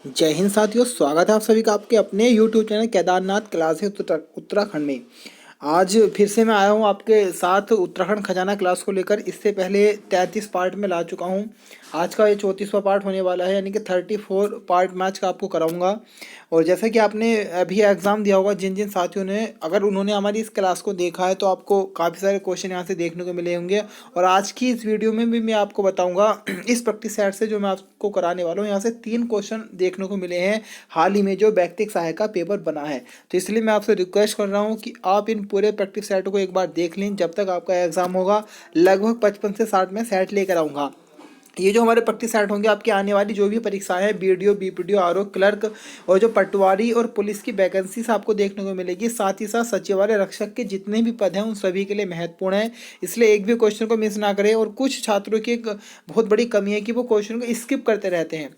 जय हिंद साथियों, स्वागत है आप सभी का आपके अपने YouTube channel Kedarnath classes Uttarakhand में। आज फिर से मैं आया हूँ आपके साथ उत्तराखंड खजाना क्लास को लेकर। इससे पहले 33 पार्ट में ला चुका हूँ। आज का ये 34वां पार्ट होने वाला है, यानी कि 34 पार्ट मैच का आपको कराऊंगा। और जैसा कि आपने अभी एग्ज़ाम दिया होगा, जिन जिन साथियों ने, अगर उन्होंने हमारी इस क्लास को देखा है तो आपको काफ़ी सारे क्वेश्चन यहाँ से देखने को मिले होंगे। और आज की इस वीडियो में भी मैं आपको बताऊंगा इस प्रैक्टिस सेट से जो मैं आपको कराने वाला हूँ, यहाँ से 3 क्वेश्चन देखने को मिले हैं हाल ही में जो व्यक्तिक सहायक का पेपर बना है। तो इसलिए मैं आपसे रिक्वेस्ट कर रहा हूँ कि आप इन पूरे प्रैक्टिस सेट को एक बार देख लें। जब तक आपका एग्ज़ाम होगा लगभग 55 से 60 में सेट लेकर आऊँगा। ये जो हमारे प्रैक्टिस सेट होंगे आपकी आने वाली जो भी परीक्षाएं हैं, बीडीओ, बीपीडीओ, आरओ क्लर्क और जो पटवारी और पुलिस की वैकेंसीज आपको देखने को मिलेगी। साथ ही साथ सचिवालय रक्षक के जितने भी पद हैं उन सभी के लिए महत्वपूर्ण है, इसलिए एक भी क्वेश्चन को मिस ना करें। और कुछ छात्रों की एक बहुत बड़ी कमी है कि वो क्वेश्चन को स्किप करते रहते हैं,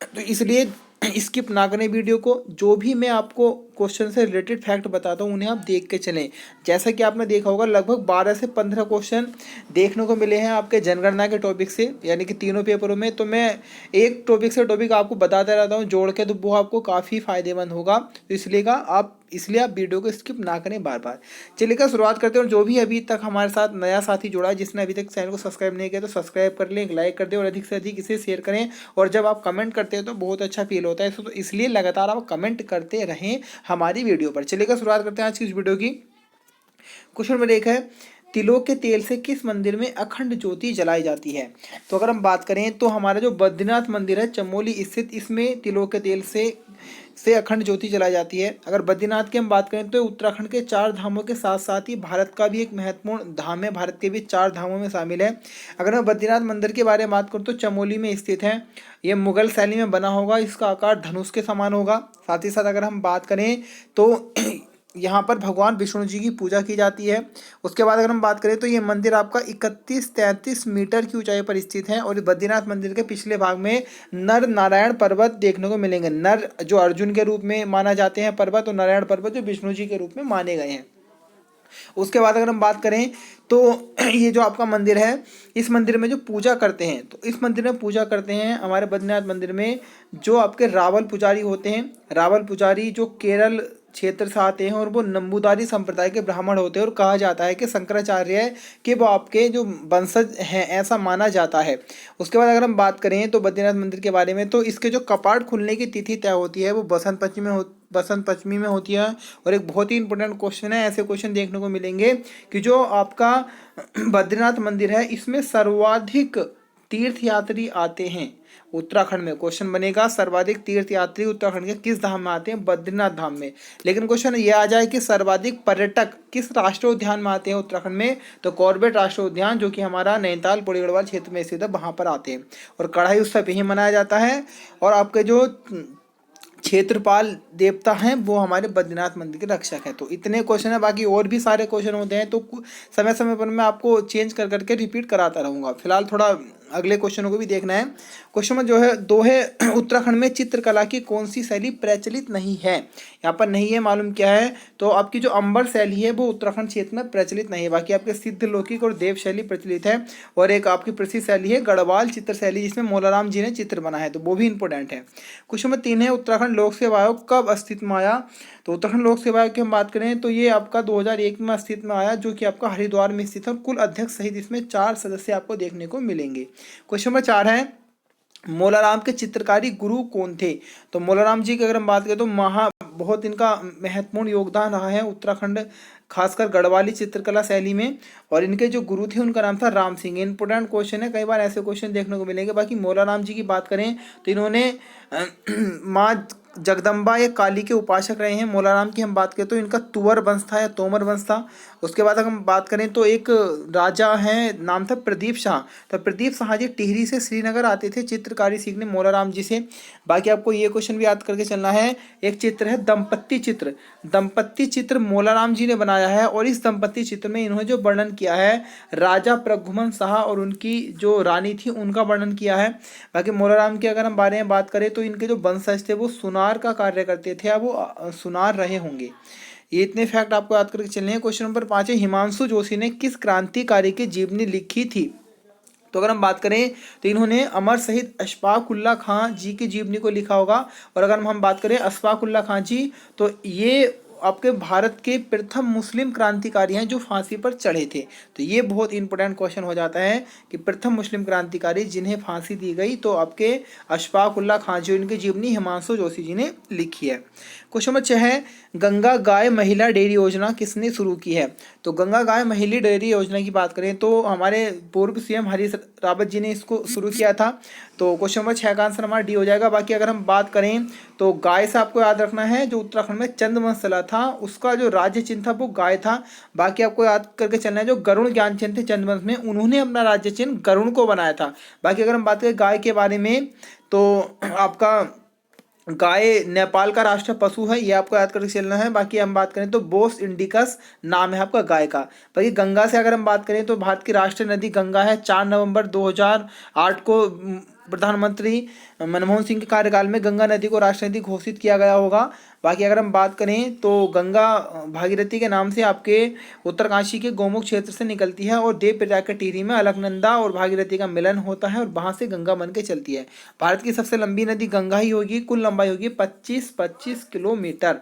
तो इसलिए स्किप ना करें वीडियो को। जो भी मैं आपको क्वेश्चन से रिलेटेड फैक्ट बताता हूँ उन्हें आप देख के चलें। जैसा कि आपने देखा होगा, लगभग 12 से 15 क्वेश्चन देखने को मिले हैं आपके जनगणना के टॉपिक से, यानी कि तीनों पेपरों में। तो मैं एक टॉपिक से टॉपिक आपको बताता रहता हूँ जोड़ के, तो वो आपको काफ़ी फायदेमंद होगा। तो इसलिए आप वीडियो को स्किप ना करें बार बार। चलिए का शुरुआत करते हैं। और जो भी अभी तक हमारे साथ नया साथी जुड़ा है, जिसने अभी तक चैनल को सब्सक्राइब नहीं किया, तो सब्सक्राइब कर लें, एक लाइक कर दें और अधिक से अधिक इसे शेयर करें। और जब आप कमेंट करते हैं तो बहुत अच्छा फील होता है, तो इसलिए लगातार आप कमेंट करते रहें हमारी वीडियो पर। चलिए का शुरुआत करते हैं आज की इस वीडियो की। क्वेश्चन नंबर 1 है, तिलों के तेल से किस मंदिर में अखंड ज्योति जलाई जाती है? तो अगर हम बात करें तो हमारा जो बद्रीनाथ मंदिर है चमोली स्थित, इसमें तिलों के तेल से अखंड ज्योति जलाई जाती है। अगर बद्रीनाथ की हम बात करें तो उत्तराखंड के 4 धामों के साथ साथ ही भारत का भी एक महत्वपूर्ण धाम है, भारत के भी 4 धामों में शामिल है। अगर मैं बद्रीनाथ मंदिर के बारे में बात करूँ तो चमोली में स्थित है। ये मुगल शैली में बना होगा, इसका आकार धनुष के समान होगा। साथ ही साथ अगर हम बात करें तो यहाँ पर भगवान विष्णु जी की पूजा की जाती है। उसके बाद अगर हम बात करें तो ये मंदिर आपका 31-33 मीटर की ऊंचाई पर स्थित है। और बद्रीनाथ मंदिर के पिछले भाग में नर नारायण पर्वत देखने को मिलेंगे। नर जो अर्जुन के रूप में माना जाते हैं पर्वत, और नारायण पर्वत जो विष्णु जी के रूप में माने गए हैं। उसके बाद अगर हम बात करें तो ये जो आपका मंदिर है, इस मंदिर में जो पूजा करते हैं, तो इस मंदिर में पूजा करते हैं हमारे बद्रीनाथ मंदिर में जो आपके रावल पुजारी होते हैं। रावल पुजारी जो केरल क्षेत्र से आते हैं और वो नंबूदारी संप्रदाय के ब्राह्मण होते हैं। और कहा जाता है कि शंकराचार्य के वो आपके जो वंशज हैं, ऐसा माना जाता है। उसके बाद अगर हम बात करें तो बद्रीनाथ मंदिर के बारे में, तो इसके जो कपाट खुलने की तिथि तय होती है वो बसंत पंचमी में होती है। और एक बहुत ही इंपॉर्टेंट क्वेश्चन है, ऐसे क्वेश्चन देखने को मिलेंगे कि जो आपका बद्रीनाथ मंदिर है इसमें सर्वाधिक तीर्थयात्री आते हैं उत्तराखंड में। क्वेश्चन बनेगा सर्वाधिक तीर्थयात्री उत्तराखंड के किस धाम में आते हैं? बद्रीनाथ धाम में। लेकिन क्वेश्चन ये आ जाए कि सर्वाधिक पर्यटक किस राष्ट्रीय उद्यान में आते हैं उत्तराखंड में? तो कॉर्बेट राष्ट्रीय उद्यान, जो कि हमारा नैनीताल पौड़ी गढ़वाल क्षेत्र में स्थित है, वहां पर आते हैं। और कढ़ाई उत्सव यही मनाया जाता है। और आपके जो क्षेत्रपाल देवता हैं वो हमारे बद्रीनाथ मंदिर के रक्षक हैं। तो इतने क्वेश्चन है, बाकी और भी सारे क्वेश्चन होते हैं, तो समय समय पर मैं आपको चेंज कर करके रिपीट कराता रहूँगा। फिलहाल थोड़ा अगले क्वेश्चनों को भी देखना है। क्वेश्चन में जो है 2 है, उत्तराखंड में चित्रकला की कौन सी शैली प्रचलित नहीं है? यहाँ पर नहीं है, मालूम क्या है? तो आपकी जो अंबर शैली है वो उत्तराखंड क्षेत्र में प्रचलित नहीं है। बाकी आपके सिद्ध लौकिक और देव शैली प्रचलित है। और एक आपकी प्रसिद्ध शैली है गढ़वाल चित्र शैली, जिसमें मोलाराम जी ने चित्र बनाया है, तो वो भी इंपॉर्टेंट है। क्वेश्चन नंबर 3 है, उत्तराखंड लोक सेवा आयोग कब अस्तित्व में आया? तो उत्तराखंड लोक सेवा आयोग की हम बात करें तो ये आपका 2001 में अस्तित्व में आया, जो कि आपका हरिद्वार में स्थित है। और कुल अध्यक्ष सहित इसमें 4 सदस्य आपको देखने को मिलेंगे। क्वेश्चन नंबर 4 है, मोलाराम के चित्रकारी गुरु कौन थे? तो मोलाराम जी की अगर हम बात करें तो बहुत इनका महत्वपूर्ण योगदान रहा है उत्तराखंड, खासकर गढ़वाली चित्रकला शैली में। और इनके जो गुरु थे उनका नाम था राम सिंह। इंपोर्टेंट क्वेश्चन है, कई बार ऐसे क्वेश्चन देखने को मिलेंगे। बाकी मोलाराम जी की बात करें तो इन्होंने माँ जगदम्बा या काली के उपासक रहे हैं। मोलाराम की हम बात करें तो इनका तुवर वंश था या तोमर वंश था। उसके बाद अगर हम बात करें तो एक राजा है, नाम था प्रदीप शाह। तो प्रदीप शाह जी टिहरी से श्रीनगर आते थे चित्रकारी सीखने मोलाराम जी से। बाकी आपको ये क्वेश्चन भी याद करके चलना है। एक चित्र है दंपत्ति चित्र। दंपत्ति चित्र मोलाराम जी ने बनाया है। और इस दंपत्ति चित्र में इन्होंने जो वर्णन किया है राजा प्रघुमन शाह और उनकी जो रानी थी उनका वर्णन किया है। बाकी मोलाराम के अगर हम बारे में बात करें तो इनके जो वंशज थे वो सुनार का कार्य करते थे, या वो सुनार रहे होंगे। ये इतने फैक्ट आपको याद करके चलने हैं। क्वेश्चन नंबर 5 है, हिमांशु जोशी ने किस क्रांतिकारी की जीवनी लिखी थी? तो अगर हम बात करें तो इन्होंने अमर शहीद अशफाक उल्ला खां जी की जीवनी को लिखा होगा। और अगर हम बात करें अशफाक उल्ला खां जी, तो ये आपके भारत के प्रथम मुस्लिम क्रांतिकारी हैं जो फांसी पर चढ़े थे। तो ये बहुत इंपॉर्टेंट क्वेश्चन हो जाता है कि प्रथम मुस्लिम क्रांतिकारी जिन्हें फांसी दी गई, तो आपके अशफाक उल्ला खां जी, इनकी जीवनी हिमांशु जोशी जी ने लिखी है। क्वेश्चन नंबर 6 है, गंगा गाय महिला डेयरी योजना किसने शुरू की है? तो गंगा गाय महिला डेयरी योजना की बात करें तो हमारे पूर्व सीएम हरीश रावत जी ने इसको शुरू किया था। तो क्वेश्चन नंबर 6 का आंसर हमारा डी हो जाएगा। बाकी अगर हम बात करें तो गाय से आपको याद रखना है, जो उत्तराखंड में चंद्रवंश चला था उसका जो राज्य चिन्ह था वो गाय था। बाकी आपको याद करके चलना है, जो गरुड़ ज्ञान चिन्ह थे चंद्रवंश में, उन्होंने अपना राज्य चिन्ह गरुड़ को बनाया था। बाकी अगर हम बात करें गाय के बारे में तो आपका गाय नेपाल का राष्ट्रीय पशु है, ये आपको याद करके चलना है। बाकी हम बात करें तो बोस इंडिकस नाम है आपका गाय का। बाकी गंगा से अगर हम बात करें तो भारत की राष्ट्रीय नदी गंगा है। 4 नवंबर 2008 को प्रधानमंत्री मनमोहन सिंह के कार्यकाल में गंगा नदी को राष्ट्रीय नदी घोषित किया गया होगा। बाकी अगर हम बात करें तो गंगा भागीरथी के नाम से आपके उत्तरकाशी के गोमुख क्षेत्र से निकलती है और देवप्रयाग के टिहरी में अलकनंदा और भागीरथी का मिलन होता है और वहां से गंगा बन के चलती है। भारत की सबसे लंबी नदी गंगा ही होगी, कुल लंबाई होगी 25 किलोमीटर।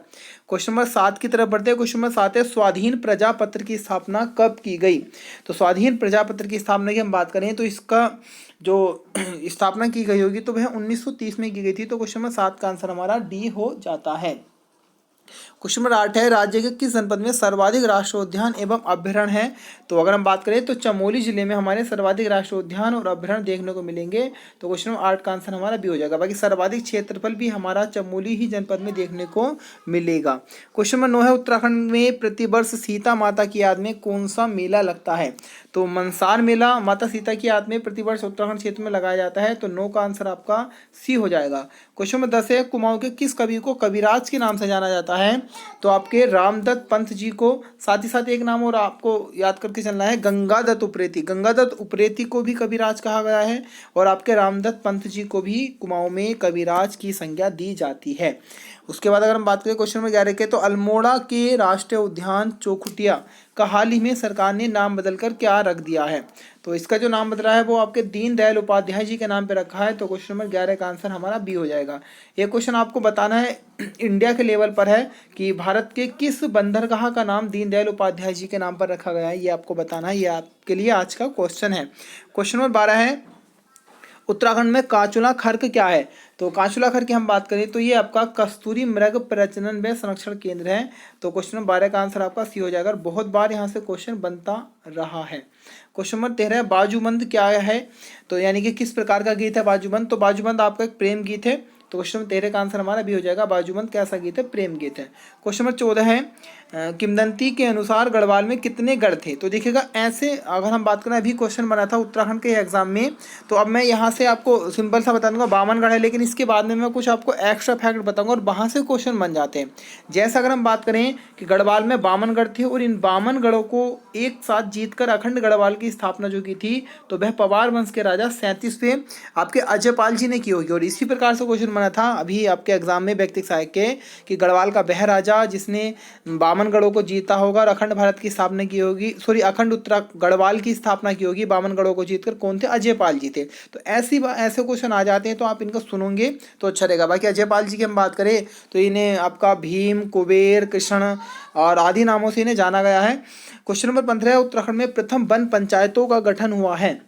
क्वेश्चन नंबर 7 की तरफ बढ़ते हैं। क्वेश्चन नंबर 7 है, स्वाधीन प्रजापत्र की स्थापना कब की गई? तो स्वाधीन प्रजापत्र की स्थापना की हम बात करें तो इसका जो स्थापना की गई होगी तो वह 1930 में की गई थी। तो क्वेश्चन नंबर 7 का आंसर हमारा डी हो जाता है। क्वेश्चन नंबर 8 है, राज्य के किस जनपद में सर्वाधिक राष्ट्रीय उद्यान एवं अभ्यारण्य है? तो अगर हम बात करें तो चमोली जिले में हमारे सर्वाधिक राष्ट्रीय उद्यान और अभ्यारण्य देखने को मिलेंगे। तो क्वेश्चन नंबर 8 का आंसर हमारा बी हो जाएगा। बाकी सर्वाधिक क्षेत्रफल भी हमारा चमोली ही जनपद में देखने को मिलेगा। क्वेश्चन नंबर 9 है, उत्तराखंड में प्रतिवर्ष सीता माता की याद में कौन सा मेला लगता है? तो मनसार मेला माता सीता की याद में प्रतिवर्ष उत्तराखंड क्षेत्र में लगाया जाता है। तो 9 का आंसर आपका सी हो जाएगा। क्वेश्चन नंबर 10 है, कुमाऊं के किस कवि को कविराज के नाम से जाना जाता है? तो आपके रामदत्त पंत जी को। साथ ही साथ एक नाम और आपको याद करके चलना है, गंगादत्त उप्रेती। गंगादत्त उप्रेती को भी कविराज कहा गया है और आपके रामदत्त पंत जी को भी कुमाऊं में कविराज की संज्ञा दी जाती है। उसके बाद अगर हम बात करें क्वेश्चन नंबर 11 के, तो अल्मोड़ा के राष्ट्रीय उद्यान चौखुटिया का हाल ही में सरकार ने नाम बदलकर क्या रख दिया है? तो इसका जो नाम बदला है वो आपके दीनदयाल उपाध्याय जी के नाम पे रखा है। तो क्वेश्चन नंबर 11 का आंसर हमारा बी हो जाएगा। ये क्वेश्चन आपको बताना है इंडिया के लेवल पर है कि भारत के किस बंदरगाह का नाम दीनदयाल उपाध्याय जी के नाम पर रखा गया है, ये आपको बताना है। ये आपके लिए आज का क्वेश्चन है। क्वेश्चन नंबर 12 है, उत्तराखंड में काचुला खर्क क्या है? तो काचुला खर्क की हम बात करें तो ये आपका कस्तूरी मृग प्रजनन व संरक्षण केंद्र है। तो क्वेश्चन नंबर 12 का आंसर आपका सी हो जाएगा। बहुत बार यहाँ से क्वेश्चन बनता रहा है। क्वेश्चन नंबर 13 है, बाजूबंद क्या है? तो यानी कि किस प्रकार का गीत है बाजूबंद? तो बाजूबंद आपका एक प्रेम गीत है। तो क्वेश्चन नंबर 13 का आंसर हमारा भी हो जाएगा। बाजूबंद कैसा गीत है? प्रेम गीत है। क्वेश्चन नंबर 14 है, किंवदंती के अनुसार गढ़वाल में कितने गढ़ थे? तो देखिएगा ऐसे अगर हम बात करें, अभी क्वेश्चन बना था उत्तराखंड के एग्जाम में, तो अब मैं यहाँ से आपको सिंपल सा बता दूंगा 52 गढ़ है, लेकिन इसके बाद में मैं कुछ आपको एक्स्ट्रा फैक्ट बताऊंगा और वहाँ से क्वेश्चन बन जाते हैं। जैसे अगर हम बात करें कि गढ़वाल में 52 गढ़ थे और इन 52 गढ़ों को एक साथ जीतकर अखंड गढ़वाल की स्थापना जो की थी तो वह पवार वंश के राजा 37वें आपके अजयपाल जी ने की होगी। और इसी प्रकार से क्वेश्चन बना था अभी आपके एग्जाम में व्यक्तिक सहायक के कि गढ़वाल का वह राजा जिसने 52 गढ़ों को जीता होगा और अखंड भारत की स्थापना की होगी, सॉरी अखंड उत्तरा गढ़वाल की स्थापना की होगी 52 गढ़ों को जीतकर, कौन थे? अजयपाल जी थे। तो ऐसे क्वेश्चन आ जाते हैं तो आप इनको सुनोगे तो अच्छा रहेगा। बाकी अजयपाल जी की हम बात करें तो इन्हें आपका भीम, कुबेर, कृष्ण और आदि नामों से इन्हें जाना गया है। क्वेश्चन नंबर 15, उत्तराखंड में प्रथम वन पंचायतों का गठन हुआ है।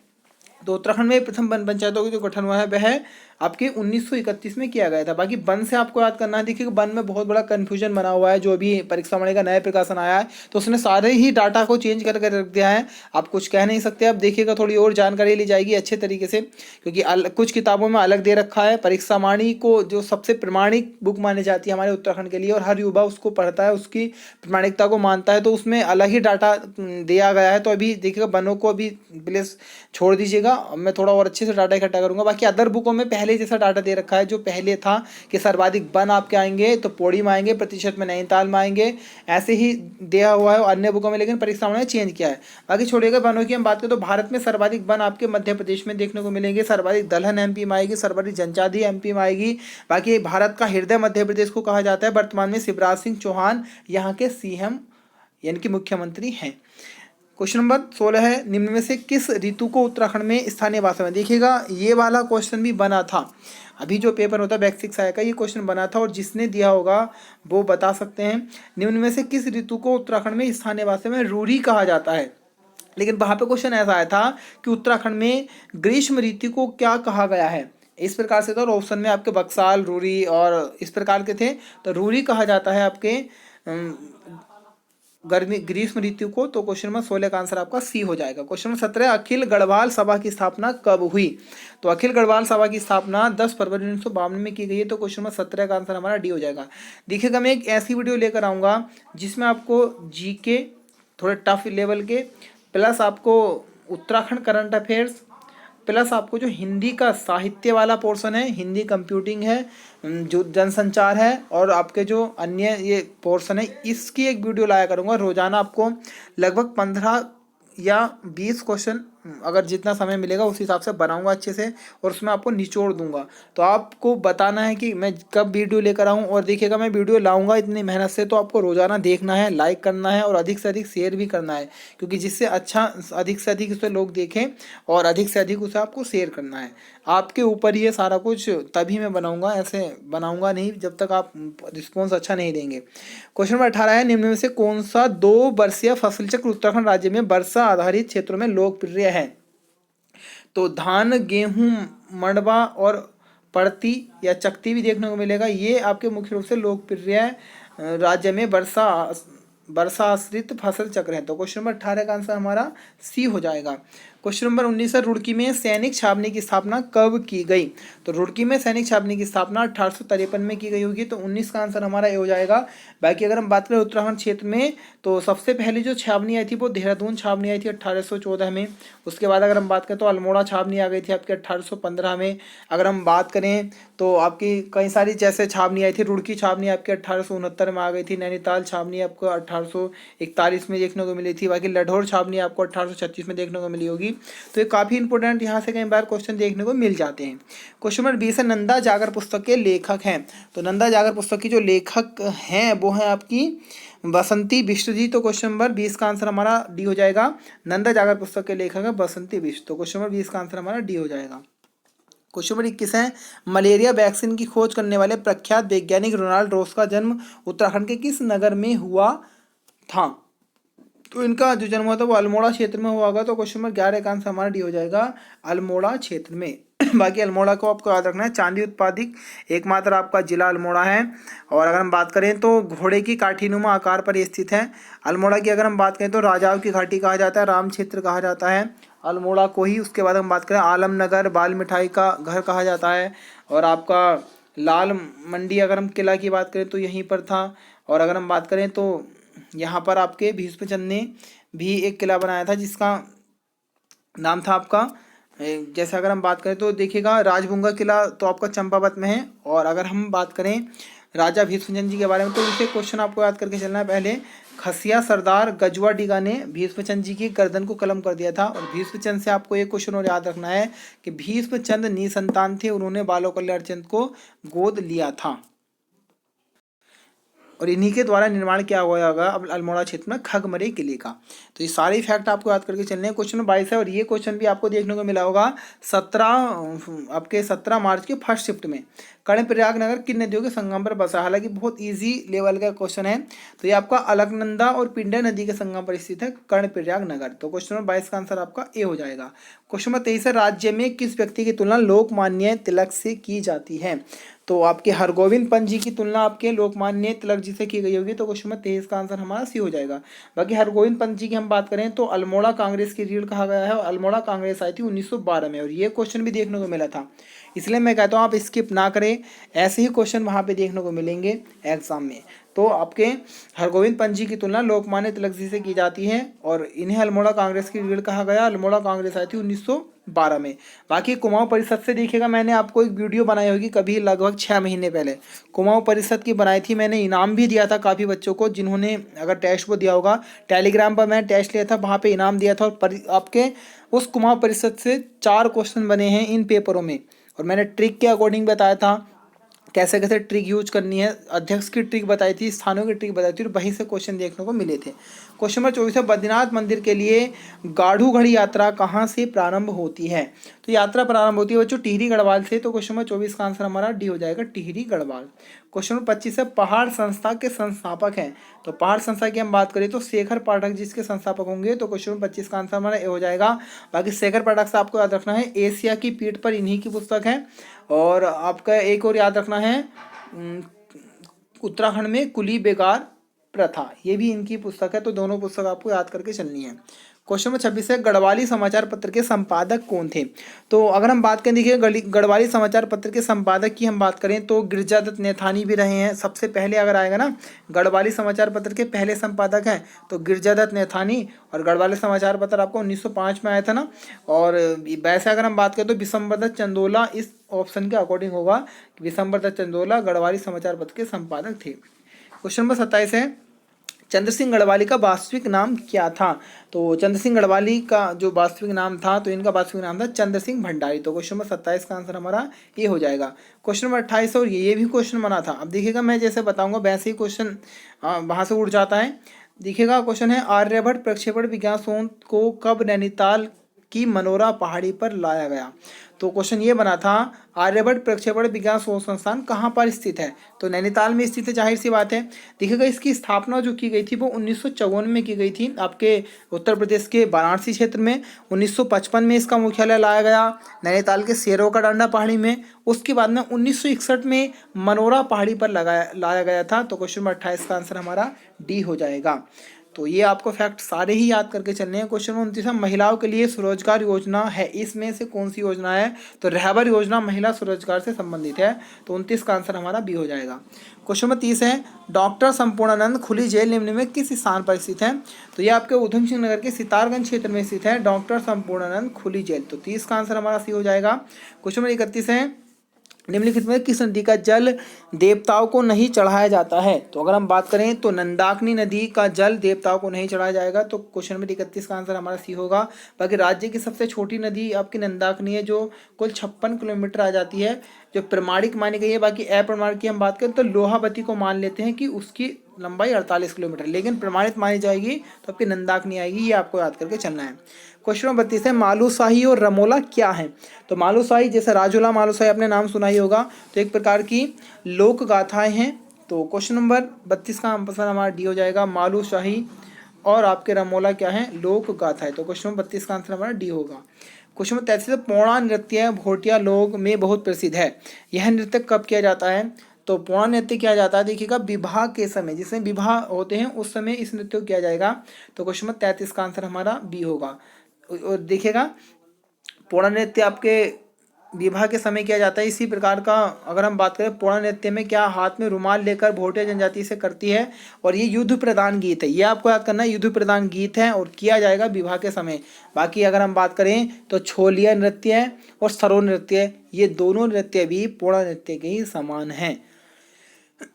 तो उत्तराखंड में प्रथम वन पंचायतों का जो गठन हुआ है वह आपके 1931 में किया गया था। बाकी वन से आपको याद करना है, देखिए वन में बहुत बड़ा कन्फ्यूजन बना हुआ है। जो अभी परीक्षा वाले का नया प्रकाशन आया है तो उसने सारे ही डाटा को चेंज करके रख दिया है। आप कुछ कह नहीं सकते, अब देखिएगा थोड़ी और जानकारी ली जाएगी अच्छे तरीके से, क्योंकि कुछ किताबों में अलग दे रखा है। परीक्षा वाणी को जो सबसे प्रमाणिक बुक मानी जाती है हमारे उत्तराखंड के लिए और हर युवा उसको पढ़ता है, उसकी प्रमाणिकता को मानता है, तो उसमें अलग ही डाटा दिया गया है। तो अभी देखिएगा वनों को अभी प्लीज छोड़ दीजिएगा, मैं थोड़ा और अच्छे से डाटा इकट्ठा करूंगा। बाकी अदर बुकों में पहले जैसा डाटा दे रखा है, जो पहले था कि सर्वाधिक वन आपके आएंगे तो पौड़ी में आएंगे, प्रतिशत में नैनीताल में आएंगे, ऐसे ही दिया हुआ है अन्य बुकों में, लेकिन परीक्षा में चेंज किया है। बाकी छोड़िएगा वनों की हम बात करें तो भारत में सर्वाधिक वन आपके मध्य प्रदेश में देखने को मिलेंगे, सर्वाधिक दलहन एमपी में आएगी, सर्वाधिक जनजाति एमपी में आएगी। बाकी भारत का हृदय मध्य प्रदेश को कहा जाता है। वर्तमान में शिवराज सिंह चौहान यहाँ के सीएम यानी कि मुख्यमंत्री हैं। क्वेश्चन नंबर 16 है, निम्न में से किस ऋतु को उत्तराखंड में स्थानीय भाषा में, देखिएगा ये वाला क्वेश्चन भी बना था, अभी जो पेपर होता है बेसिक आय का, ये क्वेश्चन बना था और जिसने दिया होगा वो बता सकते हैं। निम्न में से किस ऋतु को उत्तराखंड में स्थानीय भाषा में रूरी कहा जाता है। लेकिन वहाँ पे क्वेश्चन ऐसा आया था कि उत्तराखंड में ग्रीष्म ऋतु को क्या कहा गया है, इस प्रकार से था और ऑप्शन में आपके बक्साल, रूरी और इस प्रकार के थे। तो रूरी कहा जाता है आपके गर्मी ग्रीष्म ऋतु को। तो क्वेश्चन नंबर 16 का आंसर आपका सी हो जाएगा। क्वेश्चन नंबर 17, अखिल गढ़वाल सभा की स्थापना कब हुई। तो अखिल गढ़वाल सभा की स्थापना 10 फरवरी 1952 में की गई है। तो क्वेश्चन नंबर 17 का आंसर हमारा डी हो जाएगा। देखिएगा मैं एक ऐसी वीडियो लेकर आऊँगा जिसमें आपको जीके थोड़े टफ लेवल के, प्लस आपको उत्तराखंड करंट अफेयर्स, प्लस आपको जो हिंदी का साहित्य वाला पोर्शन है, हिंदी कंप्यूटिंग है, जो जनसंचार है और आपके जो अन्य ये पोर्शन है, इसकी एक वीडियो लाया करूँगा। रोजाना आपको लगभग 15 या 20 क्वेश्चन, अगर जितना समय मिलेगा उस हिसाब से बनाऊंगा अच्छे से और उसमें आपको निचोड़ दूंगा। तो आपको बताना है कि मैं कब वीडियो लेकर आऊँ, और देखिएगा मैं वीडियो लाऊंगा इतनी मेहनत से, तो आपको रोज़ाना देखना है, लाइक करना है और अधिक से अधिक शेयर भी करना है, क्योंकि जिससे अच्छा अधिक से अधिक उसे लोग देखें और अधिक से अधिक उसे आपको शेयर करना है। आपके ऊपर ये सारा कुछ, तभी मैं बनाऊंगा, ऐसे बनाऊंगा नहीं जब तक आप रिस्पॉन्स अच्छा नहीं देंगे। क्वेश्चन नंबर 18 है, निम्न में से कौन सा 2 वर्षीय फसल चक्र उत्तराखंड राज्य में वर्षा आधारित क्षेत्रों में लोकप्रिय है। तो धान, गेहूं, मंडवा और पड़ती या चकती भी देखने को मिलेगा। ये आपके मुख्य रूप से लोकप्रिय राज्य में वर्षा आश्रित फसल चक्र है। तो क्वेश्चन नंबर 18 का आंसर हमारा सी हो जाएगा। क्वेश्चन नंबर 19 है, रुड़की में सैनिक छावनी की स्थापना कब की गई। तो रुड़की में सैनिक छावनी की स्थापना 1853 में की गई होगी। तो 19 का आंसर हमारा ये हो जाएगा। बाकी अगर हम बात करें उत्तराखंड क्षेत्र में, तो सबसे पहले जो छावनी आई थी वो देहरादून छावनी आई थी 1814 में। उसके बाद अगर हम बात करें तो अल्मोड़ा छावनी आ गई थी आपके 1815 में। अगर हम बात करें तो आपकी कई सारी जैसे छावनी आई थी, रुड़की छावनी आपके 1869 में आ गई थी। नैनीताल छावनी आपको 1841 में देखने को मिली थी। बाकी लाहौर छावनी आपको 1836 में देखने को मिली होगी। तो ये काफ़ी इंपॉर्टेंट यहाँ से कई बार क्वेश्चन देखने को मिल जाते हैं। क्वेश्चन नंबर 20 है, नंदा जागर पुस्तक के लेखक हैं। तो नंदा जागर पुस्तक की जो लेखक हैं वो है आपकी बसंती बिष्ट जी। तो क्वेश्चन नंबर 20 का आंसर हमारा डी हो जाएगा। नंदा जागर पुस्तक के लेखक है बसंती बिष्ट। तो क्वेश्चन नंबर 20 का आंसर हमारा डी हो जाएगा। क्वेश्चन नंबर 21 है, मलेरिया वैक्सीन की खोज करने वाले प्रख्यात वैज्ञानिक रोनाल्ड रोस का जन्म उत्तराखंड के किस नगर में हुआ था। तो इनका जो जन्म हुआ था वो अल्मोड़ा क्षेत्र में हुआ होगा। तो क्वेश्चन नंबर 11 का आंसर हमारा डी हो जाएगा, अल्मोड़ा क्षेत्र में। बाकी अल्मोड़ा को आपको याद रखना है, चांदी उत्पादित एकमात्र आपका जिला अल्मोड़ा है। और अगर हम बात करें तो घोड़े की काठीनुमा आकार पर स्थित है। अल्मोड़ा की अगर हम बात करें तो राजाओं की घाटी कहा जाता है, राम क्षेत्र कहा जाता है अल्मोड़ा को ही। उसके बाद हम बात करें आलमनगर, बाल मिठाई का घर कहा जाता है। और आपका लाल मंडी अगर हम किला की बात करें तो यहीं पर था। और अगर हम बात करें तो यहाँ पर आपके भीष्मचंद ने भी एक किला बनाया था जिसका नाम था आपका, जैसे अगर हम बात करें तो देखिएगा राजभुंगा किला तो आपका चंपावत में है। और अगर हम बात करें राजा भीष्मचंद जी के बारे में तो उनसे क्वेश्चन आपको याद करके चलना है। पहले खसिया सरदार गजवा डिगा ने भीष्मचंद जी की गर्दन को कलम कर दिया था। और भीष्मचंद से आपको एक क्वेश्चन और याद रखना है कि भीष्मचंद निसंतान थे, उन्होंने बालो कल्याण चंद को गोद लिया था और इन्हीं के द्वारा निर्माण किया हुआ होगा अब अल्मोड़ा क्षेत्र में खगमरे किले का। तो ये सारे फैक्ट आपको याद करके चलने हैं। क्वेश्चन 22 है और ये क्वेश्चन भी आपको देखने को मिला होगा 17 मार्च के फर्स्ट शिफ्ट में। कर्णप्रयाग नगर किन नदियों के संगम पर बसा। हालांकि बहुत इजी लेवल का क्वेश्चन है। तो ये आपका अलकनंदा और पिंडर नदी के संगम पर स्थित है कर्णप्रयाग नगर। तो क्वेश्चन नंबर 22 का आंसर आपका ए हो जाएगा। क्वेश्चन नंबर 23 है, राज्य में किस व्यक्ति की तुलना लोकमान्य तिलक से की जाती है। तो आपके हरगोविंद पंत जी की तुलना आपके लोकमान्य तिलक जी से की गई होगी। तो क्वेश्चन नंबर 23 का आंसर हमारा सी हो जाएगा। बाकी हरगोविंद पंत जी की हम बात करें तो अल्मोड़ा कांग्रेस की रीढ़ कहा गया है और अल्मोड़ा कांग्रेस आई थी 1912 में। और ये क्वेश्चन भी देखने को मिला था, इसलिए मैं कहता हूँ आप स्किप ना करें, ऐसे ही क्वेश्चन वहाँ पे देखने को मिलेंगे एग्जाम में। तो आपके हरगोविंद पंत जी की तुलना लोकमान्य तिलक जी से की जाती है और इन्हें अल्मोड़ा कांग्रेस की रीढ़ कहा गया। अल्मोड़ा कांग्रेस आई थी 1912 में। बाकी कुमाऊं परिषद से देखिएगा मैंने आपको एक वीडियो बनाई होगी कभी लगभग 6 महीने पहले, कुमाऊं परिषद की बनाई थी मैंने, इनाम भी दिया था काफ़ी बच्चों को जिन्होंने अगर टेस्ट वो दिया होगा। टेलीग्राम पर मैंने टेस्ट लिया था, वहाँ पे इनाम दिया था और आपके उस कुमाऊं परिषद से 4 क्वेश्चन बने हैं इन पेपरों में और मैंने ट्रिक के अकॉर्डिंग बताया था। कैसे कैसे ट्रिक यूज करनी है, अध्यक्ष की ट्रिक बताई थी, स्थानों की ट्रिक बताई थी, और वहीं से क्वेश्चन देखने को मिले थे। क्वेश्चन नंबर 24 है, बद्रीनाथ मंदिर के लिए गाढ़ू घड़ी यात्रा कहाँ से प्रारंभ होती है? तो यात्रा प्रारंभ होती है बच्चों टिहरी गढ़वाल से। तो क्वेश्चन नंबर 24 का आंसर हमारा डी हो जाएगा, टिहरी गढ़वाल। क्वेश्चन नंबर 25 है, पहाड़ संस्था के संस्थापक हैं। तो पहाड़ संस्था की हम बात करें तो शेखर पाठक जिसके संस्थापक होंगे। तो क्वेश्चन नंबर 25 का आंसर हमारा ए हो जाएगा। बाकी शेखर पाठक से आपको याद रखना है एशिया की पीठ पर इन्हीं की पुस्तक है। और आपका एक और याद रखना है उत्तराखंड में कुली बेगार प्रथा, ये भी इनकी पुस्तक है। तो दोनों पुस्तक आपको याद करके चलनी है। क्वेश्चन नंबर 26 है, गढ़वाली समाचार पत्र के संपादक कौन थे? तो अगर हम बात करें, देखिए गढ़वाली समाचार पत्र के संपादक की हम बात करें तो गिरजादत्त नैथानी भी रहे हैं। सबसे पहले अगर आएगा ना, गढ़वाली समाचार पत्र के पहले संपादक हैं तो गिरजादत्त नैथानी। और गढ़वाली समाचार पत्र आपको 1905 में आया था ना। और वैसे अगर हम बात करें तो विशंबरदत्त चंदोला इस ऑप्शन के अकॉर्डिंग होगा। विशंबरदत्त चंदोला गढ़वाली समाचार पत्र के संपादक थे। क्वेश्चन नंबर 27 है, चंद्र सिंह गढ़वाली का वास्तविक नाम क्या था? तो चंद्र सिंह गढ़वाली का जो वास्तविक नाम था, तो इनका वास्तविक नाम था चंद्र सिंह भंडारी। तो क्वेश्चन नंबर 27 का आंसर हमारा ये हो जाएगा। क्वेश्चन नंबर 28 और ये भी क्वेश्चन बना था। अब देखिएगा, मैं जैसे बताऊंगा वैसे ही क्वेश्चन वहां से उड़ जाता है। देखिएगा, क्वेश्चन है, आर्यभट्ट प्रक्षेपण विज्ञान संस्थान को कब नैनीताल की मनोरा पहाड़ी पर लाया गया? तो क्वेश्चन ये बना था, आर्यभट्ट प्रक्षेपण विज्ञान शोध संस्थान कहाँ पर स्थित है? तो नैनीताल में स्थित है, जाहिर सी बात है। देखिएगा, इसकी स्थापना जो की गई थी वो 1954 में की गई थी आपके उत्तर प्रदेश के वाराणसी क्षेत्र में। 1955 में इसका मुख्यालय लाया गया नैनीताल के शेरों का डांडा पहाड़ी में। उसके बाद में 1961 में मनोरा पहाड़ी पर लाया गया था। तो क्वेश्चन नंबर 28 का आंसर हमारा डी हो जाएगा। तो ये आपको फैक्ट सारे ही याद करके चलने हैं। क्वेश्चन नंबर 29, महिलाओं के लिए स्वरोजगार योजना है, इसमें से कौन सी योजना है? तो रहबर योजना महिला स्वरोजगार से संबंधित है। तो 29 का आंसर हमारा बी हो जाएगा। क्वेश्चन नंबर 30 है, डॉक्टर संपूर्णानंद खुली जेल निम्न में किस स्थान पर स्थित है? तो ये आपके उधम सिंह नगर के सितारगंज क्षेत्र में स्थित है डॉक्टर संपूर्णानंद खुली जेल। तो 30 का आंसर हमारा सी हो जाएगा। क्वेश्चन नंबर 31 है, निम्नलिखित में किस नदी का जल देवताओं को नहीं चढ़ाया जाता है? तो अगर हम बात करें तो नंदाकिनी नदी का जल देवताओं को नहीं चढ़ाया जाएगा। तो क्वेश्चन नंबर 31 का आंसर हमारा सी होगा। बाकी राज्य की सबसे छोटी नदी आपकी नंदाकिनी है, जो कुल 56 किलोमीटर आ जाती है, जो प्रमाणिक मानी गई है। बाकी अप्रमाणिक की हम बात करें तो लोहावती को मान लेते हैं कि उसकी लंबाई 48 किलोमीटर, लेकिन प्रमाणित मानी जाएगी तो आपकी नंदाकिनी आएगी। ये आपको याद करके चलना है। क्वेश्चन नंबर 32 है, मालूशाही और रमोला क्या है? तो मालूशाही, जैसे राजूला मालूशाही आपने नाम सुना ही होगा, तो एक प्रकार की लोक गाथाएं हैं। तो क्वेश्चन नंबर 32 का आंसर हमारा डी हो जाएगा, मालूशाही। और आपके रमोला क्या है? लोक गाथा है। तो क्वेश्चन नंबर 32 का आंसर हमारा डी होगा। क्वेश्चन नंबर 33 है, पौड़ा नृत्य भोटिया लोग में बहुत प्रसिद्ध है, यह नृत्य कब किया जाता है? तो पौड़ा नृत्य किया जाता है, देखिएगा, विवाह के समय, जिसमें विवाह होते हैं उस समय इस नृत्य को किया जाएगा। तो क्वेश्चन नंबर 33 का आंसर हमारा बी होगा। और देखिएगा, पौड़ा नृत्य आपके विवाह के समय किया जाता है। इसी प्रकार का अगर हम बात करें पौड़ा नृत्य में, क्या हाथ में रुमाल लेकर भोटिया जनजाति से करती है। और ये युद्ध प्रधान गीत है, ये आपको याद करना है, युद्ध प्रधान गीत है और किया जाएगा विवाह के समय। बाकी अगर हम बात करें तो छोलिया नृत्य और सरो नृत्य, ये दोनों नृत्य भी पौड़ा नृत्य के ही समान हैं।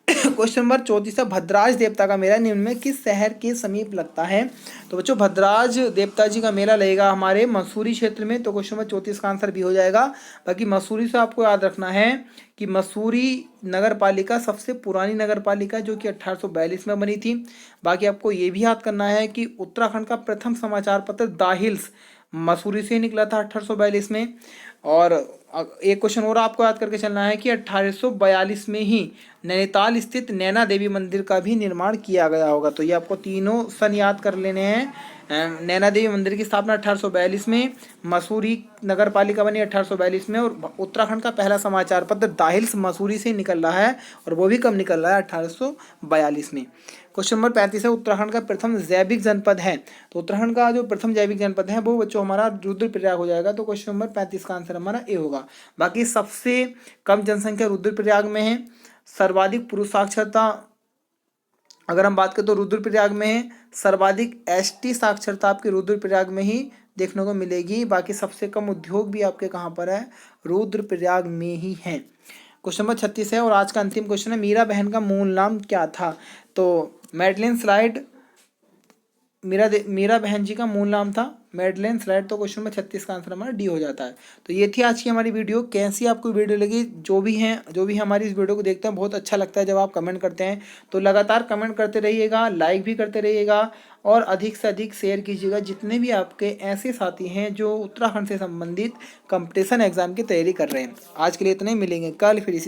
क्वेश्चन नंबर 34 है, भद्राज देवता का मेला निम्न में किस शहर के समीप लगता है? तो बच्चों, भद्राज देवता जी का मेला लगेगा हमारे मसूरी क्षेत्र में। तो क्वेश्चन नंबर 34 का आंसर भी हो जाएगा। बाकी मसूरी से आपको याद रखना है कि मसूरी नगर पालिका सबसे पुरानी नगर पालिका, जो कि 1842 में बनी थी। बाकी आपको ये भी याद करना है कि उत्तराखंड का प्रथम समाचार पत्र द हिल्स मसूरी से निकला था 1842 में। और एक क्वेश्चन और आपको याद करके चलना है कि 1842 में ही नैनीताल स्थित नैना देवी मंदिर का भी निर्माण किया गया होगा। तो ये आपको तीनों सन याद कर लेने हैं। नैना देवी मंदिर की स्थापना 1842 में, मसूरी नगर पालिका बनी 1842 में, और उत्तराखंड का पहला समाचार पत्र द हिल्स मसूरी से निकल रहा है, और वो भी कब निकल रहा है? 1842 में। क्वेश्चन नंबर 35 है, उत्तराखंड का प्रथम जैविक जनपद है। तो उत्तराखंड का जो प्रथम जैविक जनपद है वो बच्चों हमारा रुद्रप्रयाग हो जाएगा। तो क्वेश्चन नंबर 35 का आंसर हमारा ए होगा। बाकी सबसे कम जनसंख्या रुद्रप्रयाग में है। सर्वाधिक पुरुष साक्षरता अगर हम बात करें तो रुद्रप्रयाग में है। सर्वाधिक एसटी साक्षरता आपके रुद्रप्रयाग में ही देखने को मिलेगी। बाकी सबसे कम उद्योग भी आपके कहाँ पर है? रुद्रप्रयाग में ही है। क्वेश्चन नंबर 36 है और आज का अंतिम क्वेश्चन है, मीरा बहन का मूल नाम क्या था? तो मैडलिन स्लाइड मीरा बहन जी का मूल नाम था मैडलेन स्लेट। तो क्वेश्चन में 36 का आंसर हमारा डी हो जाता है। तो ये थी आज की हमारी वीडियो। कैसी आपको वीडियो लगी? जो भी हमारी इस वीडियो को देखते हैं, बहुत अच्छा लगता है जब आप कमेंट करते हैं। तो लगातार कमेंट करते रहिएगा, लाइक भी करते रहिएगा और अधिक से अधिक शेयर कीजिएगा। जितने भी आपके ऐसे साथी हैं जो उत्तराखंड से संबंधित कंपटीशन एग्जाम की तैयारी कर रहे हैं। आज के लिए इतने ही, मिलेंगे कल फिर इसी